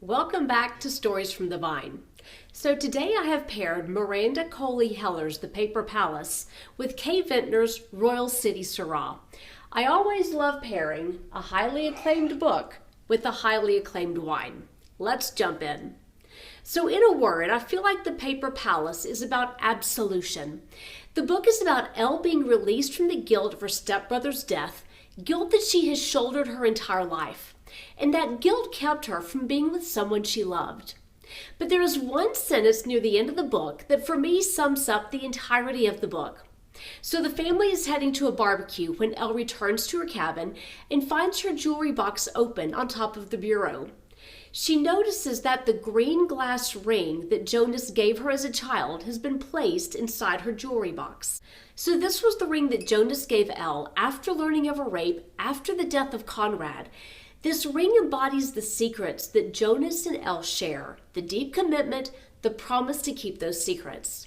Welcome back to Stories from the Vine. So today I have paired Miranda Coley Heller's The Paper Palace with Kay Vintner's Royal City Syrah. I always love pairing a highly acclaimed book with a highly acclaimed wine. Let's jump in. So in a word, I feel like The Paper Palace is about absolution. The book is about Elle being released from the guilt of her stepbrother's death, guilt that she has shouldered her entire life. And that guilt kept her from being with someone she loved. But there is one sentence near the end of the book that for me sums up the entirety of the book. So the family is heading to a barbecue when Elle returns to her cabin and finds her jewelry box open on top of the bureau. She notices that the green glass ring that Jonas gave her as a child has been placed inside her jewelry box. So this was the ring that Jonas gave Elle after learning of a rape after the death of Conrad. This ring embodies the secrets that Jonas and Elle share, the deep commitment, the promise to keep those secrets.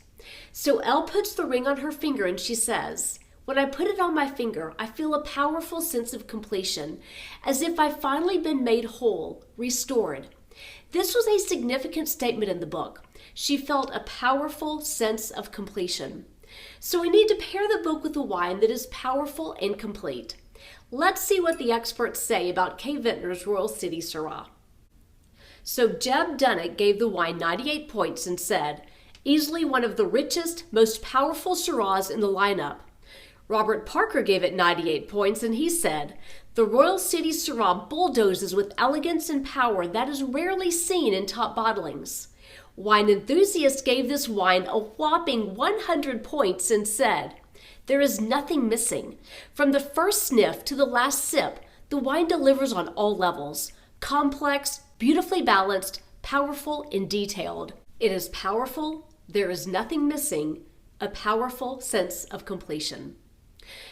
So Elle puts the ring on her finger and she says, "When I put it on my finger, I feel a powerful sense of completion, as if I've finally been made whole, restored." This was a significant statement in the book. She felt a powerful sense of completion. So we need to pair the book with a wine that is powerful and complete. Let's see what the experts say about Kay Vintner's Royal City Syrah. So Jeb Dunnick gave the wine 98 points and said, "Easily one of the richest, most powerful Syrahs in the lineup." Robert Parker gave it 98 points and he said, "The Royal City Syrah bulldozes with elegance and power that is rarely seen in top bottlings." Wine enthusiasts gave this wine a whopping 100 points and said, "There is nothing missing. From the first sniff to the last sip, the wine delivers on all levels. Complex, beautifully balanced, powerful, and detailed. It is powerful, there is nothing missing, a powerful sense of completion."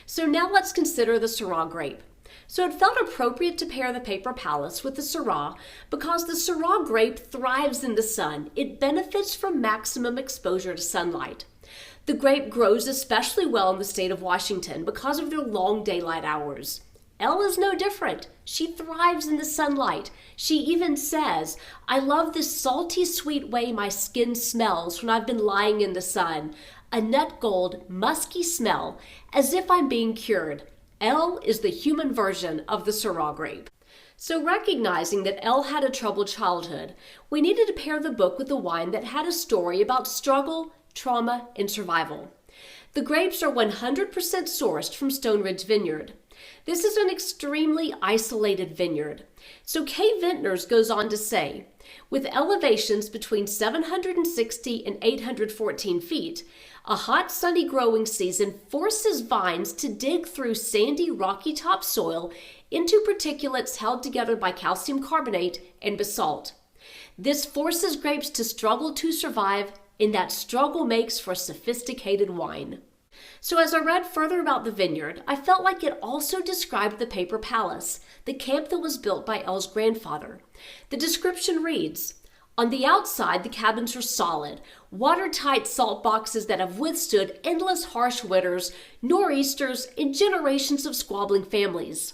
So now let's consider the Syrah grape. So it felt appropriate to pair the Paper Palace with the Syrah because the Syrah grape thrives in the sun. It benefits from maximum exposure to sunlight. The grape grows especially well in the state of Washington because of their long daylight hours. Elle is no different. She thrives in the sunlight. She even says, "I love this salty, sweet way my skin smells when I've been lying in the sun. A nut gold, musky smell, as if I'm being cured." Elle is the human version of the Syrah grape. So recognizing that Elle had a troubled childhood, we needed to pair the book with a wine that had a story about struggle, trauma, and survival. The grapes are 100% sourced from Stone Ridge Vineyard. This is an extremely isolated vineyard. So Kay Vintner's goes on to say, with elevations between 760 and 814 feet, a hot sunny growing season forces vines to dig through sandy rocky topsoil into particulates held together by calcium carbonate and basalt. This forces grapes to struggle to survive, and that struggle makes for sophisticated wine. So as I read further about the vineyard, I felt like it also described the Paper Palace, the camp that was built by Elle's grandfather. The description reads, "On the outside, the cabins are solid, watertight salt boxes that have withstood endless harsh winters, nor'easters, and generations of squabbling families.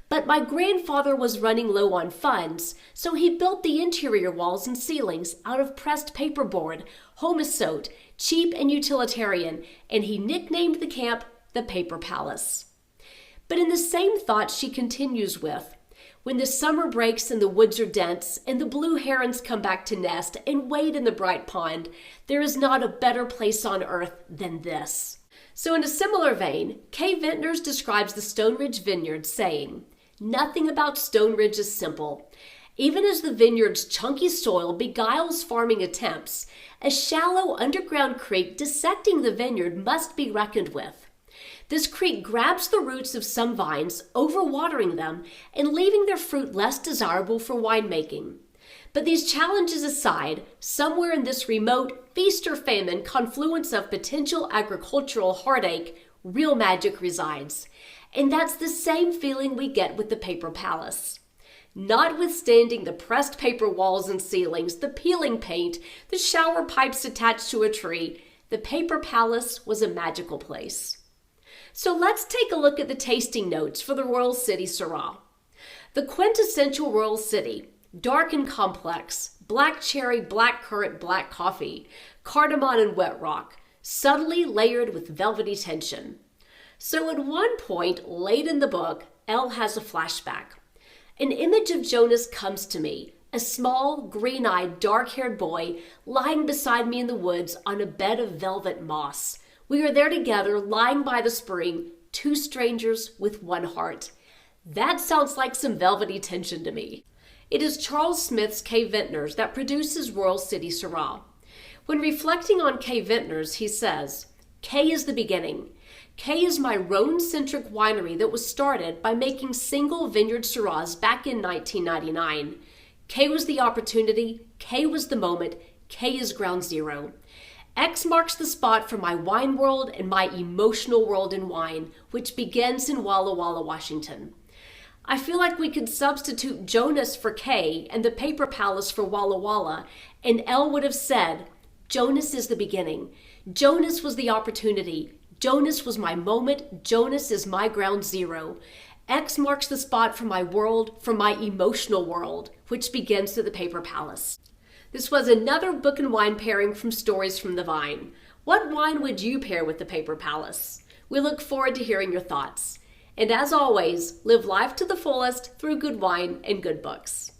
But my grandfather was running low on funds, so he built the interior walls and ceilings out of pressed paperboard, homosote, cheap and utilitarian, and he nicknamed the camp the Paper Palace." But in the same thought she continues with, "When the summer breaks and the woods are dense, and the blue herons come back to nest and wade in the bright pond, there is not a better place on earth than this." So in a similar vein, Kay Vintner's describes the Stone Ridge Vineyard saying, "Nothing about Stone Ridge is simple. Even as the vineyard's chunky soil beguiles farming attempts, a shallow underground creek dissecting the vineyard must be reckoned with. This creek grabs the roots of some vines, overwatering them and leaving their fruit less desirable for winemaking. But these challenges aside, somewhere in this remote feast or famine confluence of potential agricultural heartache, real magic resides. And that's the same feeling we get with the Paper Palace. Notwithstanding the pressed paper walls and ceilings, the peeling paint, the shower pipes attached to a tree, the Paper Palace was a magical place." So let's take a look at the tasting notes for the Royal City Syrah. The quintessential Royal City, dark and complex, black cherry, black currant, black coffee, cardamom and wet rock, subtly layered with velvety tension. So at one point late in the book, Elle has a flashback. An image of Jonas comes to me, a small, green-eyed, dark-haired boy lying beside me in the woods on a bed of velvet moss. We are there together, lying by the spring, two strangers with one heart. That sounds like some velvety tension to me. It is Charles Smith's K. Vintners that produces Royal City Syrah. When reflecting on K. Vintners, he says, K is the beginning. K is my Rhone-centric winery that was started by making single vineyard Syrahs back in 1999. K was the opportunity, K was the moment, K is ground zero. X marks the spot for my wine world and my emotional world in wine, which begins in Walla Walla, Washington. I feel like we could substitute Jonas for K and the Paper Palace for Walla Walla, and Elle would have said, Jonas is the beginning. Jonas was the opportunity. Jonas was my moment. Jonas is my ground zero. X marks the spot for my world, for my emotional world, which begins at the Paper Palace. This was another book and wine pairing from Stories from the Vine. What wine would you pair with the Paper Palace? We look forward to hearing your thoughts. And as always, live life to the fullest through good wine and good books.